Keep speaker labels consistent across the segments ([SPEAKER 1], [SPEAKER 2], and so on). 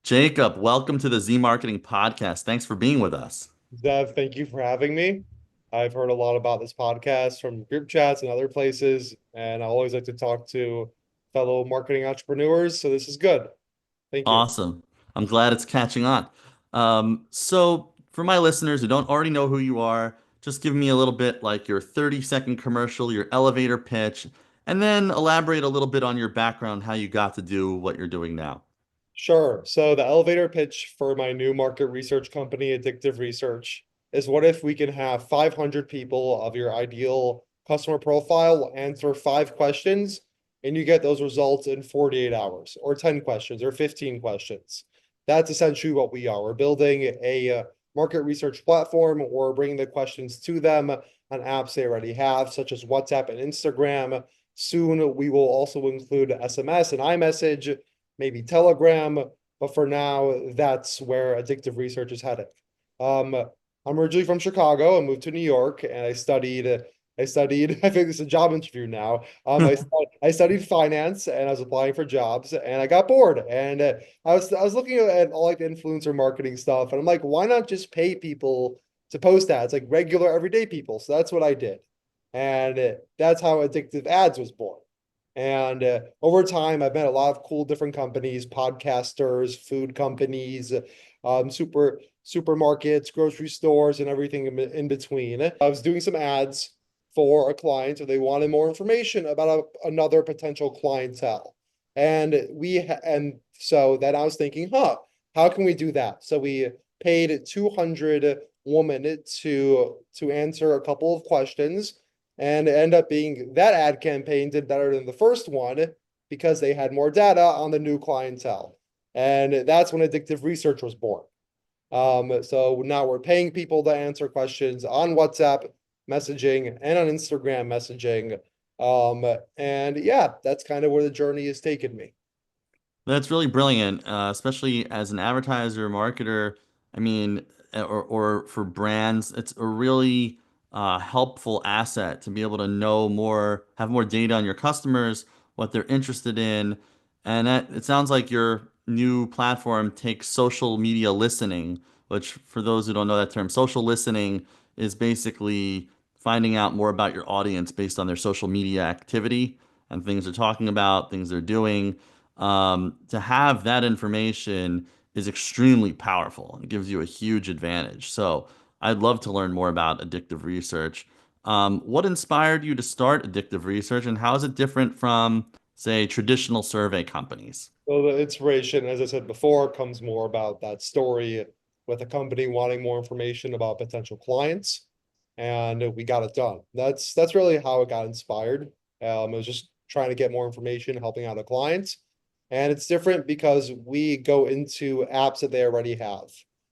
[SPEAKER 1] Jacob, welcome to the Zee Marketing Podcast. Thanks for being with us.
[SPEAKER 2] Zev, thank you for having me. I've heard a lot about this podcast from group chats and other places, and I always like to talk to fellow marketing entrepreneurs. So this is good. Thank you.
[SPEAKER 1] Awesome. I'm glad it's catching on. So, for my listeners who don't already know who you are, just give me a little bit like your 30-second commercial, your elevator pitch, and then elaborate a little bit on your background, how you got to do what you're doing now.
[SPEAKER 2] Sure. So the elevator pitch for my new market research company, Addictive Research, is what if we can have 500 people of your ideal customer profile answer 5 questions and you get those results in 48 hours or 10 questions or 15 questions. That's essentially what we are. We're building a market research platform. We're bringing the questions to them on apps they already have, such as WhatsApp and Instagram. Soon, we will also include SMS and iMessage, maybe Telegram, but for now, that's where Addictive Research is heading. Um, I'm originally from Chicago. I moved to New York, and I studied. I think this is a job interview now. I studied finance, and I was applying for jobs, and I got bored. And I was looking at all like the influencer marketing stuff, and I'm like, why not just pay people to post ads, like regular everyday people? So that's what I did, and that's how Addictive Ads was born. And over time, I've met a lot of cool different companies, podcasters, food companies, supermarkets, grocery stores, and everything in between. I was doing some ads for a client, so they wanted more information about another potential clientele. And so then I was thinking, how can we do that? So we paid 200 women to answer a couple of questions, and end up being that ad campaign did better than the first one because they had more data on the new clientele. And that's when Addictive Research was born. So now we're paying people to answer questions on WhatsApp messaging and on Instagram messaging. And yeah, that's kind of where the journey has taken me.
[SPEAKER 1] That's really brilliant, especially as an advertiser, marketer. I mean, or for brands, it's a really helpful asset to be able to know more, have more data on your customers, what they're interested in, and that it sounds like your new platform takes social media listening, which for those who don't know that term, social listening is basically finding out more about your audience based on their social media activity and things they're talking about, things they're doing. To have that information is extremely powerful. It gives you a huge advantage. So I'd love to learn more about addictive research. What inspired you to start addictive research, and how is it different from, say, traditional survey companies?
[SPEAKER 2] So the inspiration, as I said before, comes more about that story with a company wanting more information about potential clients, and we got it done. That's really how it got inspired. It was just trying to get more information, helping out a client, and it's different because we go into apps that they already have.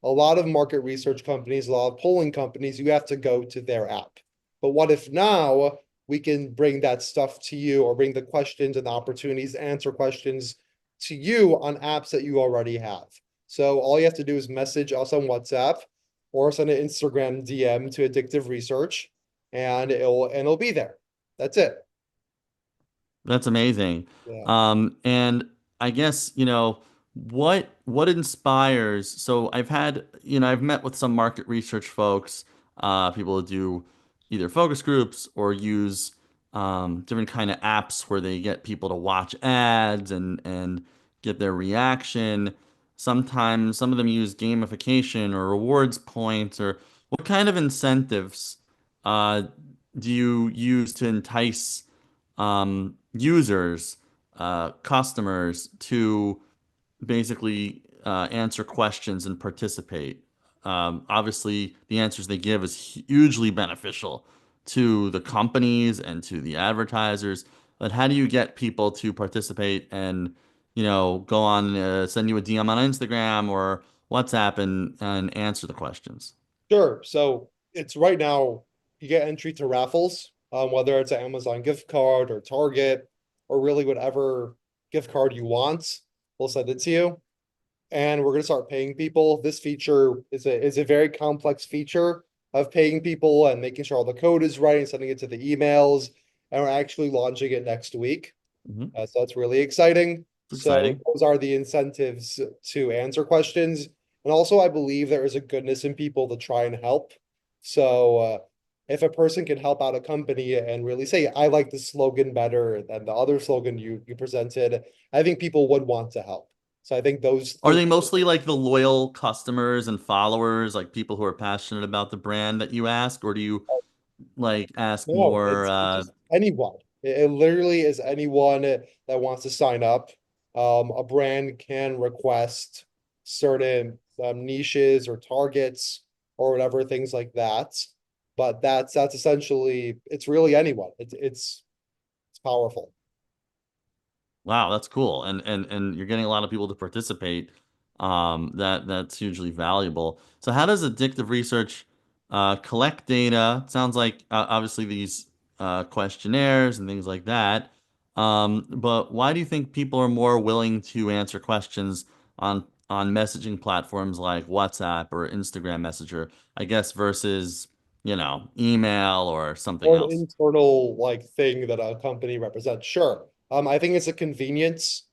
[SPEAKER 2] A lot of market research companies, a lot of polling companies, you have to go to their app. But what if now we can bring that stuff to you, or bring the questions and the opportunities to answer questions to you on apps that you already have. So all you have to do is message us on WhatsApp or send an Instagram DM to Addictive Research, and it'll be there. That's it.
[SPEAKER 1] That's amazing.
[SPEAKER 2] Yeah.
[SPEAKER 1] And I guess, what inspires, so I've met with some market research folks, people who do either focus groups or use different kind of apps where they get people to watch ads and get their reaction. Sometimes some of them use gamification or rewards points, or what kind of incentives uh, do you use to entice users, customers to basically answer questions and participate. Obviously, the answers they give is hugely beneficial to the companies and to the advertisers. But how do you get people to participate and, go on, send you a DM on Instagram or WhatsApp and answer the questions?
[SPEAKER 2] Sure. So it's right now you get entry to raffles, whether it's an Amazon gift card or Target or really whatever gift card you want, we'll send it to you. And we're going to start paying people. This feature is a very complex feature of paying people and making sure all the code is right and sending it to the emails. And we're actually launching it next week.
[SPEAKER 1] Mhm.
[SPEAKER 2] So that's really exciting.
[SPEAKER 1] It's
[SPEAKER 2] So
[SPEAKER 1] exciting.
[SPEAKER 2] those are the incentives to answer questions. And also, I believe there is a goodness in people to try and help. So if a person can help out a company and really say, I like the slogan better than the other slogan you presented, I think people would want to help. So I think
[SPEAKER 1] Are
[SPEAKER 2] those
[SPEAKER 1] they mostly like the loyal customers and followers, like people who are passionate about the brand that you ask, or do you like ask
[SPEAKER 2] no,
[SPEAKER 1] more
[SPEAKER 2] it's just anyone. It literally is anyone that wants to sign up. A brand can request certain niches or targets or whatever, things like that. But that's essentially it's really anyone. It's powerful.
[SPEAKER 1] Wow, that's cool. And you're getting a lot of people to participate. That's hugely valuable. So how does addictive research collect data? It sounds like obviously these questionnaires and things like that. But why do you think people are more willing to answer questions on messaging platforms like WhatsApp or Instagram Messenger, I guess, versus, email or something
[SPEAKER 2] Or an
[SPEAKER 1] else?
[SPEAKER 2] internal like thing that a company represents. Sure. I think it's a convenience.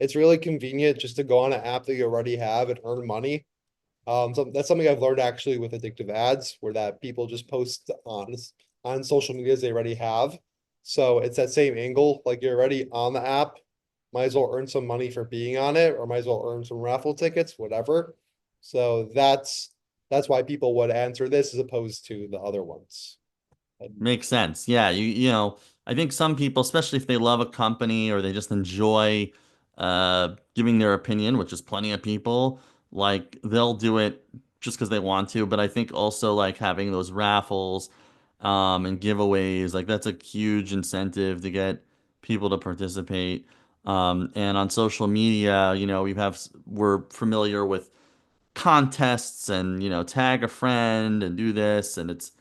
[SPEAKER 2] It's really convenient just to go on an app that you already have and earn money. So that's something I've learned actually with addictive ads, where that people just post on social medias they already have. So it's that same angle, like you're already on the app, might as well earn some money for being on it, or might as well earn some raffle tickets, whatever. So that's why people would answer this as opposed to the other ones. And
[SPEAKER 1] Makes sense. Yeah, I think some people, especially if they love a company or they just enjoy giving their opinion, which is plenty of people, like they'll do it just because they want to. But I think also like having those raffles and giveaways, like that's a huge incentive to get people to participate. And on social media, we're familiar with contests and tag a friend and do this and it's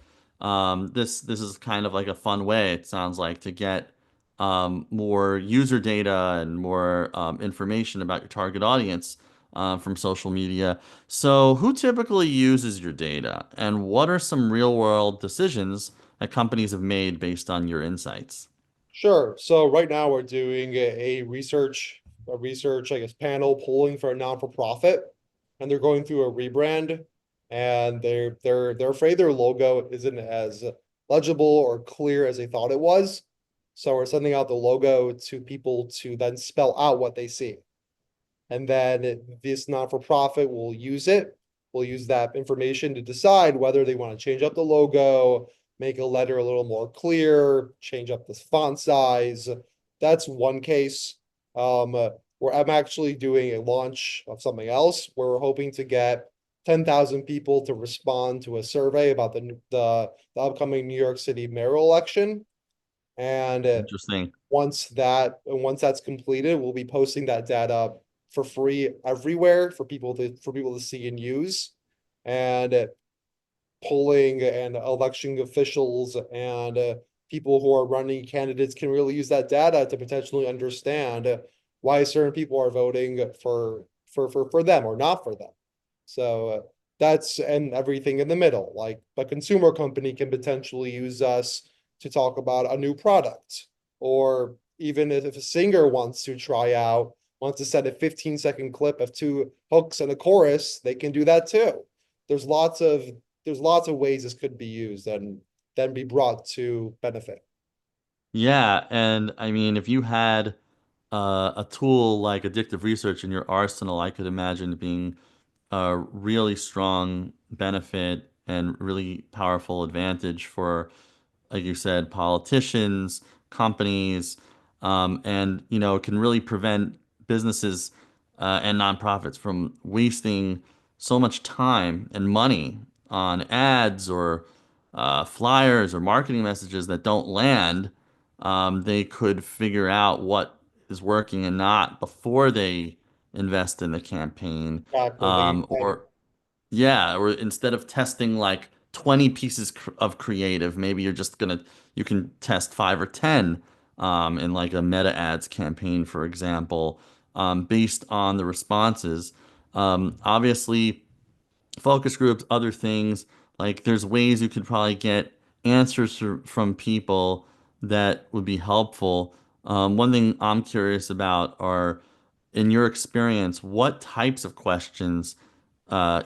[SPEAKER 1] this is kind of like a fun way it sounds like to get more user data and more information about your target audience from social media. So who typically uses your data and what are some real world decisions that companies have made based on your insights?
[SPEAKER 2] sure. So right now we're doing a research, I guess, panel polling for a non-for-profit, and they're going through a rebrand, and they're afraid their logo isn't as legible or clear as they thought it was. So we're sending out the logo to people to then spell out what they see. And then this not-for-profit will use it. Will use that information to decide whether they want to change up the logo, make a letter a little more clear, change up the font size. That's one case. Um, where I'm actually doing a launch of something else where we're hoping to get 10,000 people to respond to a survey about the upcoming New York City mayoral election. And
[SPEAKER 1] Interesting.
[SPEAKER 2] once that's completed, we'll be posting that data for free everywhere for people to see and use. And polling and election officials and people who are running candidates can really use that data to potentially understand why certain people are voting for them or not for them. So that's and everything in the middle. Like a consumer company can potentially use us to talk about a new product, or even if a singer wants to send a 15-second clip of two hooks and a chorus, they can do that too. There's lots of there's lots of ways this could be used and then be brought to benefit.
[SPEAKER 1] Yeah, and I mean if you had a tool like addictive research in your arsenal, I could imagine it being a really strong benefit and really powerful advantage for, like you said, politicians, companies, and it can really prevent businesses and nonprofits from wasting so much time and money on ads or flyers or marketing messages that don't land. They could figure out what is working and not before they invest in the campaign.
[SPEAKER 2] Exactly. They can plan.
[SPEAKER 1] Or yeah, or instead of testing like 20 pieces of creative, maybe you can test 5 or 10 in like a meta ads campaign, for example, based on the responses. Obviously, focus groups, other things, like there's ways you could probably get answers from people that would be helpful. One thing I'm curious about are in your experience, what types of questions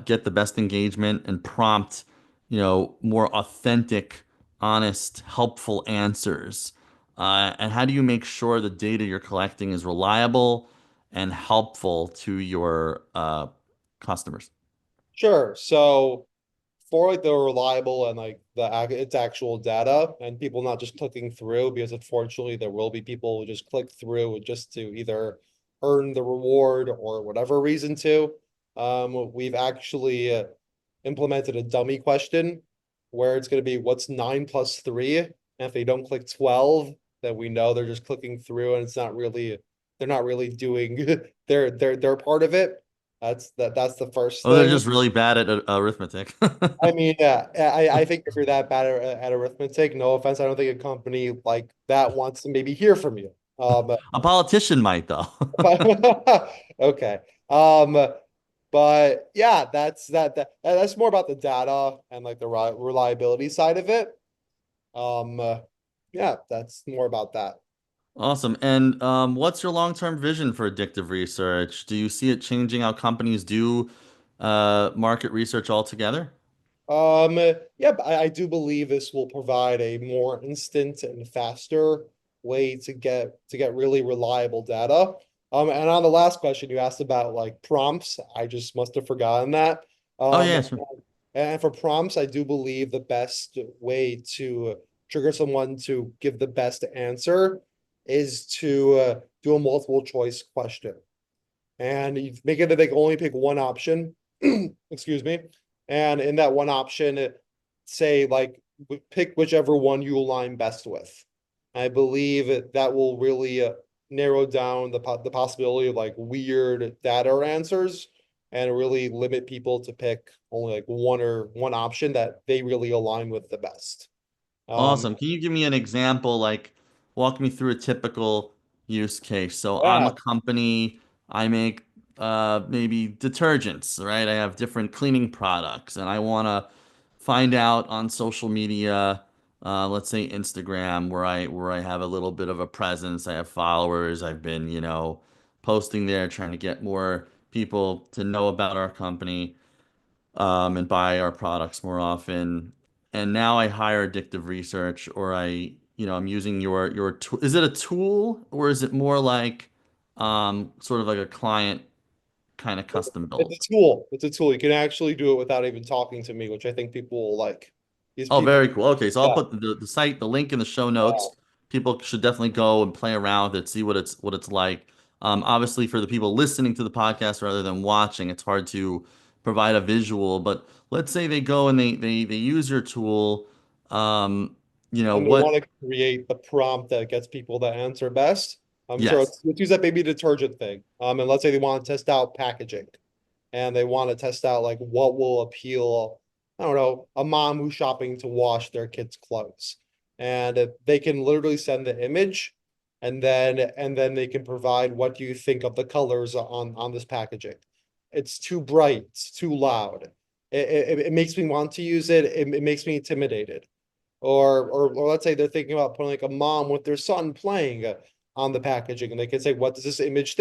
[SPEAKER 1] get the best engagement and prompt, more authentic, honest, helpful answers? And how do you make sure the data you're collecting is reliable and helpful to your customers?
[SPEAKER 2] Sure. So for like the reliable and like its actual data and people not just clicking through, because unfortunately there will be people who just click through just to either earn the reward or whatever reason to. We've actually implemented a dummy question where it's going to be what's 9 plus 3, and if they don't click 12, then we know they're just clicking through and it's not really they're not really doing their part of it. That's the first
[SPEAKER 1] Oh, they're
[SPEAKER 2] thing.
[SPEAKER 1] just really bad at arithmetic.
[SPEAKER 2] I mean, yeah, I think if you're that bad at arithmetic, no offense, I don't think a company like that wants to maybe hear from you.
[SPEAKER 1] A politician might, though.
[SPEAKER 2] But okay. Um, but yeah, that's more about the data and like the reliability side of it. Um, yeah, that's more about that.
[SPEAKER 1] Awesome. And what's your long-term vision for addictive research? Do you see it changing how companies do market research altogether?
[SPEAKER 2] Um, yeah, but I do believe this will provide a more instant and faster way to get really reliable data. And on the last question you asked about like prompts, I just must have forgotten that.
[SPEAKER 1] Oh,
[SPEAKER 2] Um,
[SPEAKER 1] yeah, sure.
[SPEAKER 2] and for prompts, I do believe the best way to trigger someone to give the best answer is to do a multiple choice question and you make it that they can only pick one option. Excuse me. And in that one option, say like pick whichever one you align best with. I believe that will really narrow down the possibility of like weird data answers and really limit people to pick only like one option that they really align with the best. Um,
[SPEAKER 1] Awesome. Can you give me an example, like walk me through a typical use case? So I'm a
[SPEAKER 2] yeah,
[SPEAKER 1] company, I make maybe detergents, right? I have different cleaning products and I want to find out on social media, let's say Instagram, where I have a little bit of a presence, I have followers, I've been, posting there trying to get more people to know about our company and buy our products more often. And now I hire Addictive Research, or I'm using your tool. Is it a tool, or is it more like sort of like a client kind of custom
[SPEAKER 2] it's
[SPEAKER 1] built?
[SPEAKER 2] a tool. It's a tool. You can actually do it without even talking to me, which I think people will like. These
[SPEAKER 1] Oh,
[SPEAKER 2] people,
[SPEAKER 1] very cool. Okay, so I'll
[SPEAKER 2] yeah.
[SPEAKER 1] put the site, the link in the show notes. People should definitely go and play around with it, see what it's like. Obviously, for the people listening to the podcast rather than watching, it's hard to provide a visual. But let's say they go and they use your tool. Um,
[SPEAKER 2] And they
[SPEAKER 1] what?
[SPEAKER 2] want to create the prompt that gets people to answer best. So
[SPEAKER 1] Yes.
[SPEAKER 2] let's use that baby detergent thing. And let's say they want to test out packaging and they want to test out like what will appeal, I don't know, a mom who's shopping to wash their kids' clothes. And they can literally send the image and then they can provide what do you think of the colors on this packaging. It's too bright, it's too loud. It makes me want to use it. It makes me intimidated or let's say they're thinking about putting like a mom with their son playing on the packaging, and they can say, "What does this image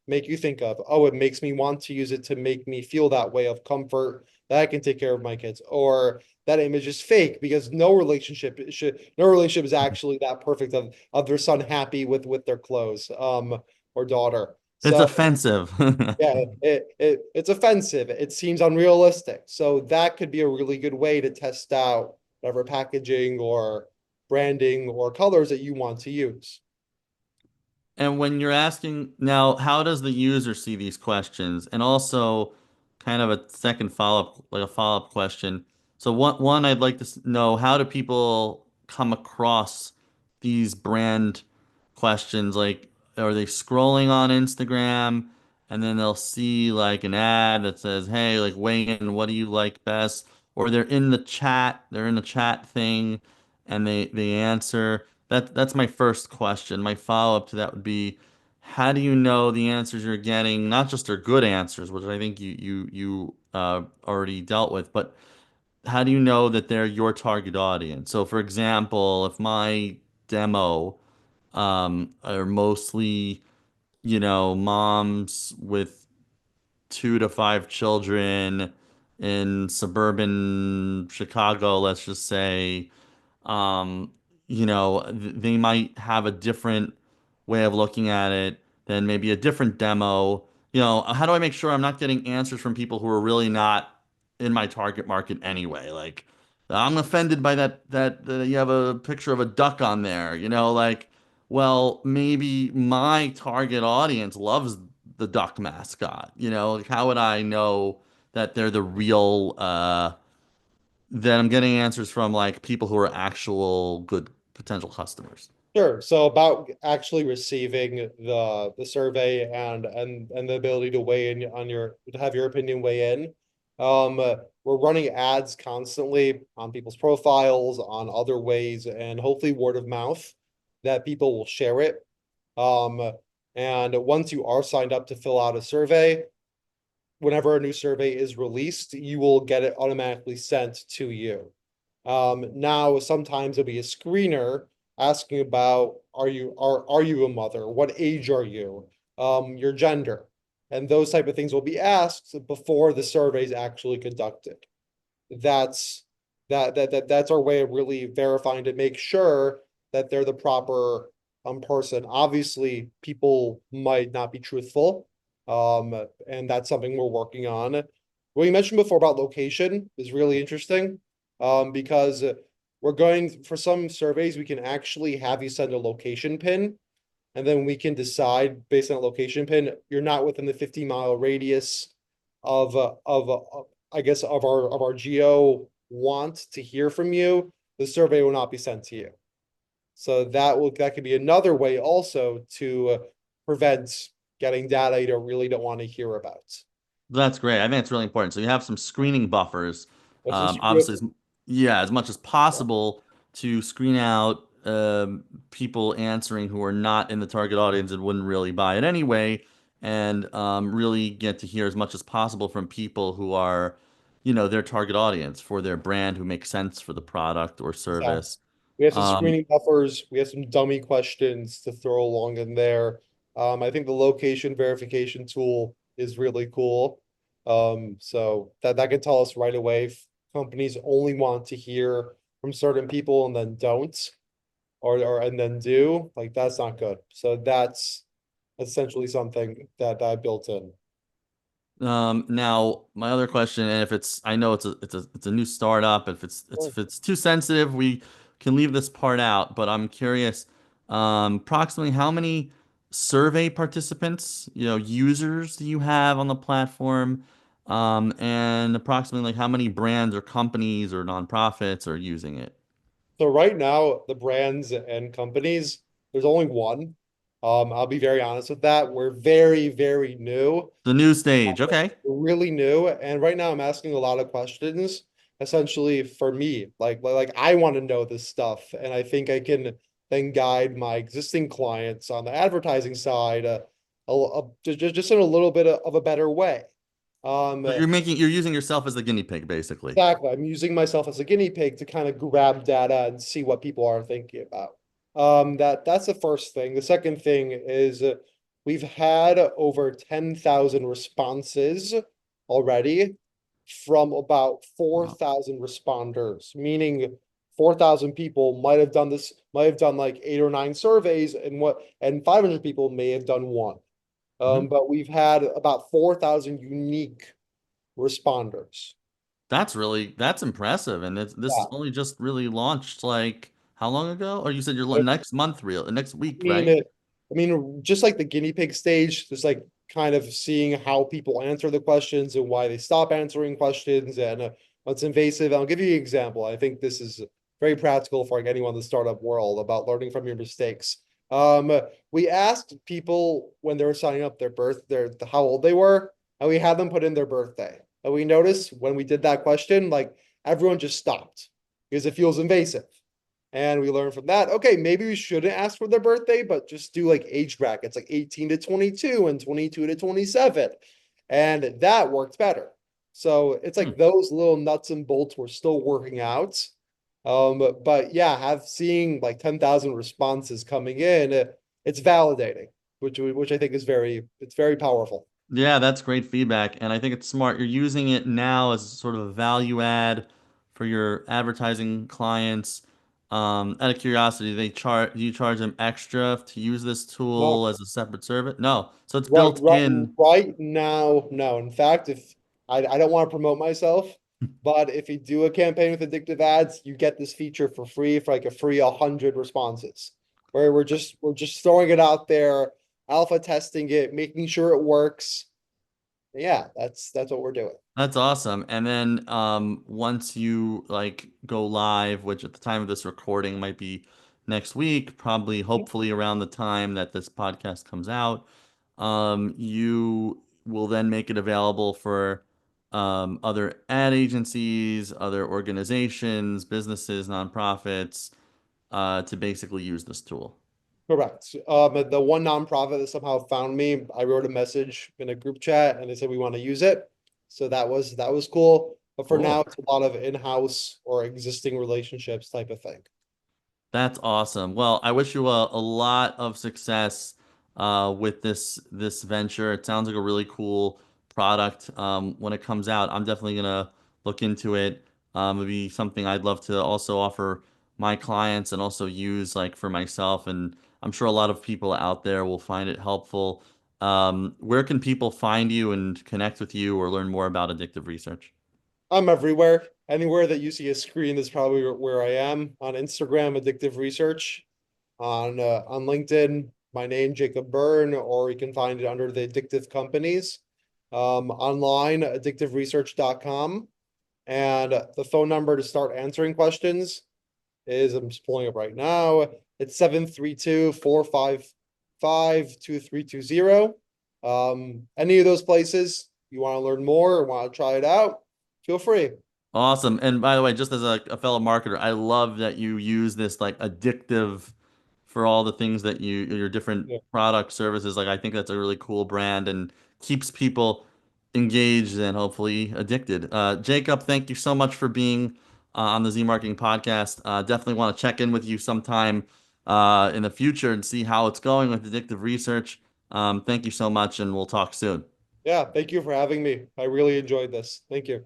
[SPEAKER 2] make you think of?" Oh, it makes me want to use it to make me feel that way of comfort that I can take care of my kids, or that image is fake because no relationship is actually that perfect of their son happy with their clothes, or daughter.
[SPEAKER 1] It's
[SPEAKER 2] So
[SPEAKER 1] offensive.
[SPEAKER 2] yeah, it's offensive. It seems unrealistic. So that could be a really good way to test out whatever packaging or branding or colors that you want to use.
[SPEAKER 1] And when you're asking now, how does the user see these questions? And also, kind of a second follow-up, like a follow-up question. So one I'd like to know, how do people come across these brand questions? Like, are they scrolling on Instagram and then they'll see like an ad that says, "Hey, like weigh in, what do you like best?" Or they're in the chat thing and they answer. That's my first question. My follow-up to that would be, how do you know the answers you're getting, not just are good answers, which I think you already dealt with, but how do you know that they're your target audience? So, for example, if my demo are mostly moms with 2 to 5 children in suburban Chicago, let's just say, um, they might have a different way of looking at it than maybe a different demo. How do I make sure I'm not getting answers from people who are really not in my target market anyway? Like, I'm offended by that you have a picture of a duck on there, like, well, maybe my target audience loves the duck mascot, like, how would I know that they're the real that I'm getting answers from like people who are actual good potential customers?
[SPEAKER 2] Sure. So about actually receiving the survey and the ability to weigh in on your to have your opinion weigh in. We're running ads constantly on people's profiles, on other ways, and hopefully word of mouth that people will share it. Um, and once you are signed up to fill out a survey, whenever a new survey is released, you will get it automatically sent to you. Now sometimes it'll be a screener asking about are you a mother? What age are you? Your gender. And those type of things will be asked before the survey is actually conducted. That's that's our way of really verifying to make sure that they're the proper person. Obviously, people might not be truthful. And that's something we're working on. What you mentioned before about location is really interesting. Because we're going for some surveys, we can actually have you send a location pin, and then we can decide based on a location pin, you're not within the 50-mile radius of I guess of our geo want to hear from you, the survey will not be sent to you. So that could be another way also to prevent getting data you really don't want to hear about.
[SPEAKER 1] That's great. I think it's really important. So you have some screening buffers,
[SPEAKER 2] There's some
[SPEAKER 1] obviously,
[SPEAKER 2] script.
[SPEAKER 1] yeah, as much as possible to screen out people answering who are not in the target audience and wouldn't really buy it anyway, and really get to hear as much as possible from people who are, their target audience for their brand, who make sense for the product or
[SPEAKER 2] Exactly.
[SPEAKER 1] service.
[SPEAKER 2] We have some
[SPEAKER 1] Um,
[SPEAKER 2] screening buffers. We have some dummy questions to throw along in there. I think the location verification tool is really cool. So that can tell us right away if companies only want to hear from certain people and then don't, or and then do. Like that's not good. So that's essentially something that I built in.
[SPEAKER 1] Now my other question, and if I know it's a new startup, if it's too sensitive, we can leave this part out, but I'm curious, approximately how many survey participants, users do you have on the platform? And approximately like how many brands or companies or nonprofits are using it?
[SPEAKER 2] So right now, the brands and companies, there's only one. I'll be very honest with that. We're very, very new.
[SPEAKER 1] The new stage, okay.
[SPEAKER 2] We're really new. And right now I'm asking a lot of questions, essentially for me. Like I want to know this stuff. And I think I can then guide my existing clients on the advertising side just in a little bit of a better way. Um,
[SPEAKER 1] So you're using yourself as the guinea pig, basically.
[SPEAKER 2] Exactly. I'm using myself as a guinea pig to kind of grab data and see what people are thinking about. That's the first thing. The second thing is we've had over 10,000 responses already from about
[SPEAKER 1] Wow.
[SPEAKER 2] 4,000 responders, meaning 4,000 people might have done like 8 or 9 surveys, and 500 people may have done one.
[SPEAKER 1] Mhm.
[SPEAKER 2] But we've had about 4,000 unique responders.
[SPEAKER 1] That's impressive. And this is
[SPEAKER 2] Yeah.
[SPEAKER 1] only just really launched like how long ago? Or you said you're
[SPEAKER 2] I
[SPEAKER 1] next month real, next week,
[SPEAKER 2] mean,
[SPEAKER 1] right?
[SPEAKER 2] I mean, just like the guinea pig stage, just like kind of seeing how people answer the questions and why they stop answering questions and what's invasive. I'll give you an example. I think this is very practical for like anyone in the startup world about learning from your mistakes. Um, we asked people when they were signing up how old they were, and we had them put in their birthday. And we noticed when we did that question, like everyone just stopped because it feels invasive. And we learned from that, okay, maybe we shouldn't ask for their birthday, but just do like age brackets, like 18 to 22 and 22 to 27. And that worked better. So it's
[SPEAKER 1] Hmm.
[SPEAKER 2] like those little nuts and bolts we're still working out. But yeah, have seeing like 10,000 responses coming in, it's validating. which I think is it's very powerful.
[SPEAKER 1] Yeah, that's great feedback. And I think it's smart. You're using it now as sort of a value add for your advertising clients. Out of curiosity, do you charge them extra to use this tool
[SPEAKER 2] No,
[SPEAKER 1] as a separate service? No. So it's
[SPEAKER 2] right,
[SPEAKER 1] built
[SPEAKER 2] right,
[SPEAKER 1] in.
[SPEAKER 2] right now, no. In fact, if I don't want to promote myself, but if you do a campaign with addictive ads, you get this feature for free for like a free 100 responses, where we're just throwing it out there, alpha testing it, making sure it works. Yeah, that's what we're doing.
[SPEAKER 1] That's awesome. And then once you like go live, which at the time of this recording might be next week, probably hopefully around the time that this podcast comes out, you will then make it available for other ad agencies, other organizations, businesses, nonprofits, to basically use this tool.
[SPEAKER 2] Correct. The one nonprofit that somehow found me, I wrote a message in a group chat and they said we want to use it. So that was cool. But for now,
[SPEAKER 1] Cool.
[SPEAKER 2] it's a lot of in-house or existing relationships type of thing.
[SPEAKER 1] That's awesome. Well, I wish you a lot of success with this venture. It sounds like a really cool product. When it comes out, I'm definitely gonna look into it. It'd be something I'd love to also offer my clients and also use like for myself. And I'm sure a lot of people out there will find it helpful. Where can people find you and connect with you or learn more about addictive research?
[SPEAKER 2] I'm everywhere. Anywhere that you see a screen is probably where I am. On Instagram, Addictive Research. On LinkedIn, my name, Jacob Birn, or you can find it under the Addictive Companies. Online, addictiveresearch.com. And the phone number to start answering questions is, I'm just pulling up right now. It's 732-455-2320. Any of those places you want to learn more or want to try it out, feel free.
[SPEAKER 1] Awesome. And by the way, just as a fellow marketer, I love that you use this like addictive for all the things that your different
[SPEAKER 2] Yeah.
[SPEAKER 1] product services. Like I think that's a really cool brand and keeps people engaged and hopefully addicted. Jacob, thank you so much for being on the Z Marketing Podcast. Definitely want to check in with you sometime in the future and see how it's going with addictive research. Thank you so much, and we'll talk soon.
[SPEAKER 2] Yeah, thank you for having me. I really enjoyed this. Thank you.